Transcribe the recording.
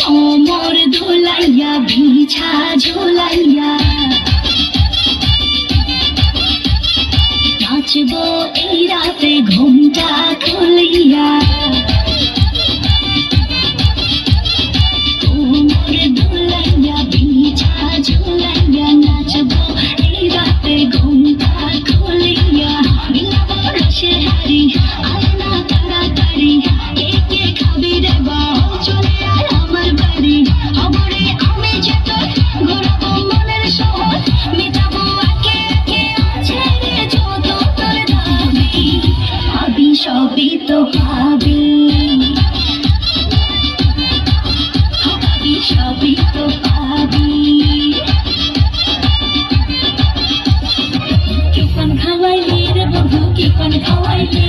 কোমর ধুলাইয়া বিছা ঝুলাইয়া নাচবো এই রাতে ঘুমটা খুলিয়া। কোমর ধুলাইয়া বিছা ঝুলাইয়া নাচবো এই রাতে ঘুমটা খুলিয়া। মিলাবো রসের হাড়ি আয় না তাড়াতাড়ি, কে কে খাবি রে বাবা চলে আয় আমার বাড়ি। খবরে আমি যে তোর ঘুরাবো মনের শহর, মেটাবো একে একে আছে রে যত তোর দাবি। পাবি সবই তো পাবি, পাবি সবই তো পাবি। কি পান খাওয়াইলি রে বন্ধু, কি পান খাওয়াইলি?